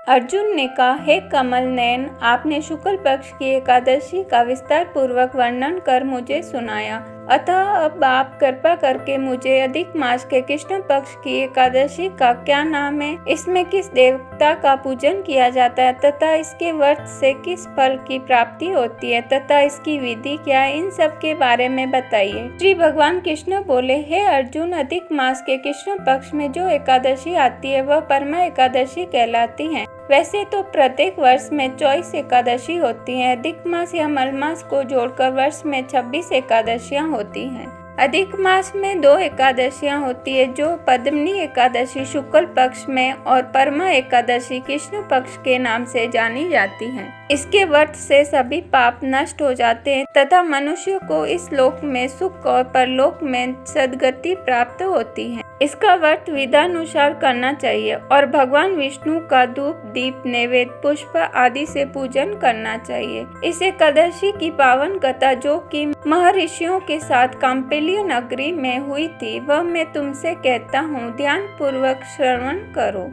अर्जुन ने कहा, हे कमल नयन, आपने शुक्ल पक्ष की एकादशी का विस्तार पूर्वक वर्णन कर मुझे सुनाया, अतः अब आप कृपा करके मुझे अधिक मास के कृष्ण पक्ष की एकादशी का क्या नाम है, इसमें किस देवता का पूजन किया जाता है तथा इसके व्रत से किस फल की प्राप्ति होती है तथा इसकी विधि क्या है, इन सब के बारे में बताइए। श्री भगवान कृष्ण बोले, हे अर्जुन, अधिक मास के कृष्ण पक्ष में जो एकादशी आती है वह परमा एकादशी कहलाती है। वैसे तो प्रत्येक वर्ष में 24 एकादशी होती हैं। अधिक मास या मलमास को जोड़कर वर्ष में 26 एकादशियां होती हैं। अधिक मास में 2 एकादशियां होती है, जो पद्मिनी एकादशी शुक्ल पक्ष में और परमा एकादशी कृष्ण पक्ष के नाम से जानी जाती हैं। इसके व्रत से सभी पाप नष्ट हो जाते हैं तथा मनुष्य को इस लोक में सुख और परलोक में सद्गति प्राप्त होती है। इसका व्रत विधानुसार करना चाहिए और भगवान विष्णु का धूप, दीप, नैवेद्य, पुष्प आदि से पूजन करना चाहिए। इस एकादशी की पावन कथा, जो कि महर्षियों के साथ कांपिल्य नगरी में हुई थी, वह मैं तुमसे कहता हूँ, ध्यान पूर्वक श्रवण करो।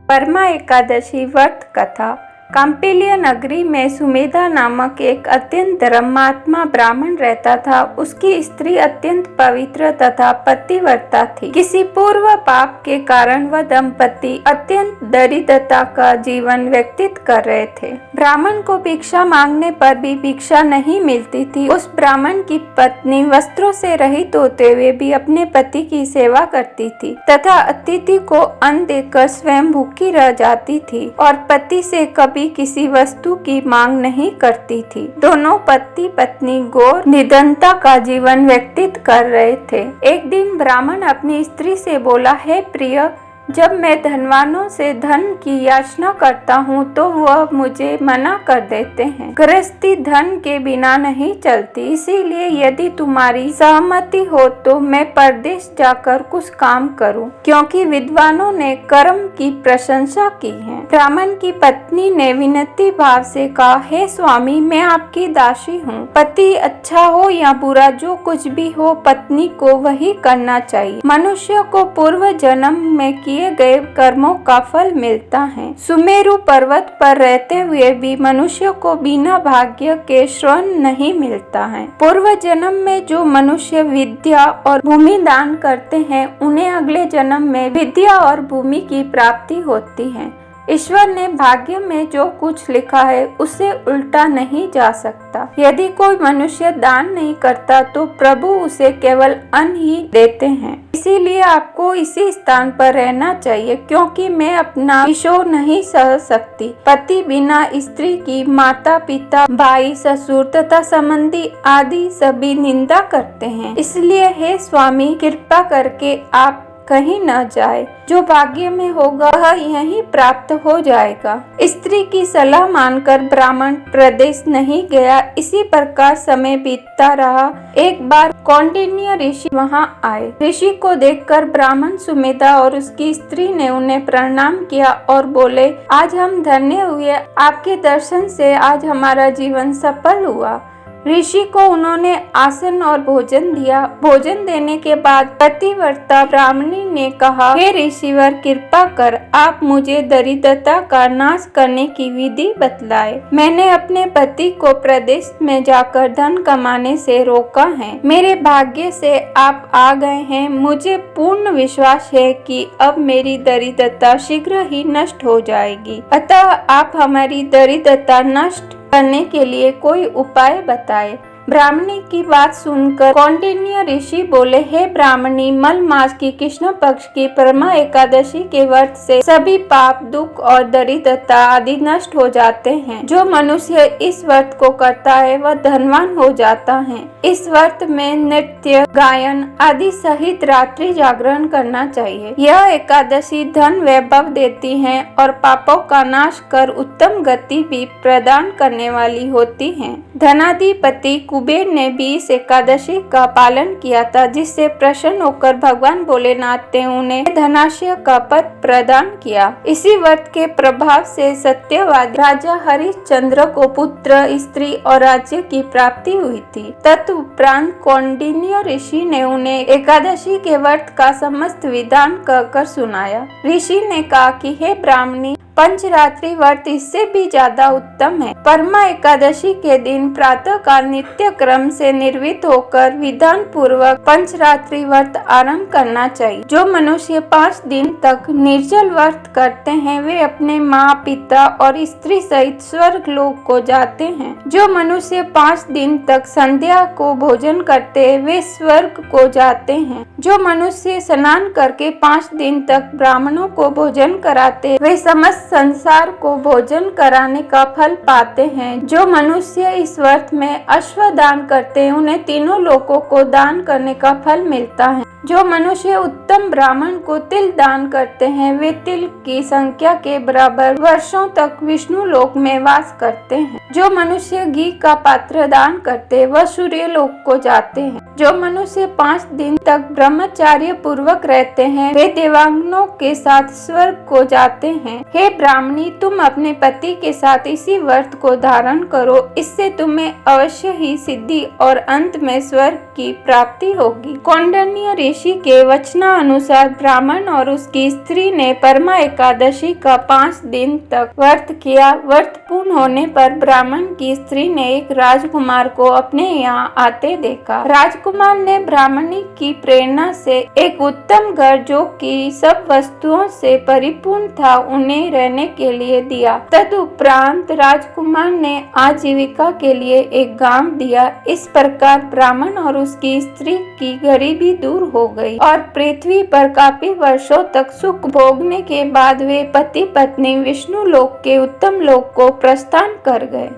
परमा एकादशी व्रत कथा। कांपिल्य नगरी में सुमेधा नामक एक अत्यंत धर्मात्मा ब्राह्मण रहता था। उसकी स्त्री अत्यंत पवित्र तथा पतिव्रता थी। किसी पूर्व पाप के कारण वह दंपति अत्यंत दरिद्रता का जीवन व्यतीत कर रहे थे। ब्राह्मण को भिक्षा मांगने पर भी भिक्षा नहीं मिलती थी। उस ब्राह्मण की पत्नी वस्त्रों से रहित होते हुए भी अपने पति की सेवा करती थी तथा अतिथि को अन्न देकर स्वयं भूखी रह जाती थी और पति से कभी किसी वस्तु की मांग नहीं करती थी। दोनों पति पत्नी घोर निर्धनता का जीवन व्यतीत कर रहे थे। एक दिन ब्राह्मण अपनी स्त्री से बोला, हे प्रिय, जब मैं धनवानों से धन की याचना करता हूँ तो वह मुझे मना कर देते हैं। गृहस्थी धन के बिना नहीं चलती, इसीलिए यदि तुम्हारी सहमति हो तो मैं परदेश जाकर कुछ काम करूँ, क्योंकि विद्वानों ने कर्म की प्रशंसा की है। ब्राह्मण की पत्नी ने विनती भाव से कहा, हे स्वामी, मैं आपकी दासी हूँ। पति अच्छा हो या बुरा, जो कुछ भी हो, पत्नी को वही करना चाहिए। मनुष्य को पूर्व जन्म में किए गए कर्मों का फल मिलता है। सुमेरु पर्वत पर रहते हुए भी मनुष्य को बिना भाग्य के श्रवण नहीं मिलता है। पूर्व जन्म में जो मनुष्य विद्या और भूमि दान करते हैं, उन्हें अगले जन्म में विद्या और भूमि की प्राप्ति होती है। ईश्वर ने भाग्य में जो कुछ लिखा है उसे उल्टा नहीं जा सकता। यदि कोई मनुष्य दान नहीं करता तो प्रभु उसे केवल अन्न ही देते हैं। इसीलिए आपको इसी स्थान पर रहना चाहिए, क्योंकि मैं अपना विषोह नहीं सह सकती। पति बिना स्त्री की माता, पिता, भाई, ससुर तथा संबंधी आदि सभी निंदा करते हैं। इसलिए हे स्वामी, कृपा करके आप कहीं न जाए। जो भाग्य में होगा वह यहीं प्राप्त हो जाएगा। स्त्री की सलाह मानकर ब्राह्मण प्रदेश नहीं गया। इसी प्रकार समय बीतता रहा। एक बार कौंडिन्य ऋषि वहां आए। ऋषि को देखकर ब्राह्मण सुमेधा और उसकी स्त्री ने उन्हें प्रणाम किया और बोले, आज हम धन्य हुए। आपके दर्शन से आज हमारा जीवन सफल हुआ। ऋषि को उन्होंने आसन और भोजन दिया। भोजन देने के बाद पतिव्रता ब्राह्मणी ने कहा, हे ऋषिवर, कृपा कर आप मुझे दरिद्रता का नाश करने की विधि बतलाए। मैंने अपने पति को प्रदेश में जाकर धन कमाने से रोका है। मेरे भाग्य से आप आ गए हैं। मुझे पूर्ण विश्वास है कि अब मेरी दरिद्रता शीघ्र ही नष्ट हो जाएगी। अतः आप हमारी दरिद्रता नष्ट करने के लिए कोई उपाय बताए। ब्राह्मणी की बात सुनकर कौंडिन्य ऋषि बोले, हे ब्राह्मणी, मल मास की कृष्ण पक्ष की परमा एकादशी के व्रत से सभी पाप, दुख और दरिद्रता आदि नष्ट हो जाते हैं। जो मनुष्य इस व्रत को करता है वह धनवान हो जाता है। इस व्रत में नृत्य, गायन आदि सहित रात्रि जागरण करना चाहिए। यह एकादशी धन वैभव देती है और पापों का नाश कर उत्तम गति भी प्रदान करने वाली होती है। धनाधिपति कुबेर ने भी इस एकादशी का पालन किया था, जिससे प्रसन्न होकर भगवान भोलेनाथ ने उन्हें धनाशय का पद प्रदान किया। इसी व्रत के प्रभाव से सत्यवादी राजा हरिश्चंद्र को पुत्र, स्त्री और राज्य की प्राप्ति हुई थी। तदुपरांत कौंडिन्य ऋषि ने उन्हें एकादशी के व्रत का समस्त विधान कहकर सुनाया। ऋषि ने कहा कि हे ब्राह्मणी, पंचरात्रि व्रत इससे भी ज्यादा उत्तम है। परमा एकादशी के दिन प्रातः काल नित्य क्रम से निर्वित होकर विधान पूर्वक पंचरात्रि व्रत आरंभ करना चाहिए। जो मनुष्य 5 दिन तक निर्जल व्रत करते हैं वे अपने माँ पिता और स्त्री सहित स्वर्ग लोक को जाते हैं। जो मनुष्य 5 दिन तक संध्या को भोजन करते वे स्वर्ग को जाते हैं। जो मनुष्य स्नान करके 5 दिन तक ब्राह्मणों को भोजन कराते वे समस्त संसार को भोजन कराने का फल पाते हैं। जो मनुष्य इस व्रत में अश्वदान करते हैं उन्हें तीनों लोकों को दान करने का फल मिलता है। जो मनुष्य उत्तम ब्राह्मण को तिल दान करते हैं वे तिल की संख्या के बराबर वर्षों तक विष्णु लोक में वास करते हैं। जो मनुष्य घी का पात्र दान करते वह सूर्य लोक को जाते हैं। जो मनुष्य 5 दिन तक ब्रह्मचार्य पूर्वक रहते हैं वे देवांगनों के साथ स्वर्ग को जाते हैं। हे ब्राह्मणी, तुम अपने पति के साथ इसी व्रत को धारण करो, इससे तुम्हें अवश्य ही सिद्धि और अंत में स्वर्ग की प्राप्ति होगी। कौंडिन्य ऋषि के वचनानुसार ब्राह्मण और उसकी स्त्री ने परमा एकादशी का 5 दिन तक व्रत किया। व्रत पूर्ण होने पर ब्राह्मण की स्त्री ने एक राजकुमार को अपने यहाँ आते देखा। राजकुमार ने ब्राह्मणी की प्रेरणा से एक उत्तम घर जो कि सब वस्तुओं से परिपूर्ण था उन्हें रहने के लिए दिया। तदुपरांत राजकुमार ने आजीविका के लिए एक गांव दिया। इस प्रकार ब्राह्मण और उसकी स्त्री की गरीबी दूर हो गई और पृथ्वी पर काफी वर्षों तक सुख भोगने के बाद वे पति पत्नी विष्णु लोक के उत्तम लोक को प्रस्थान कर गए।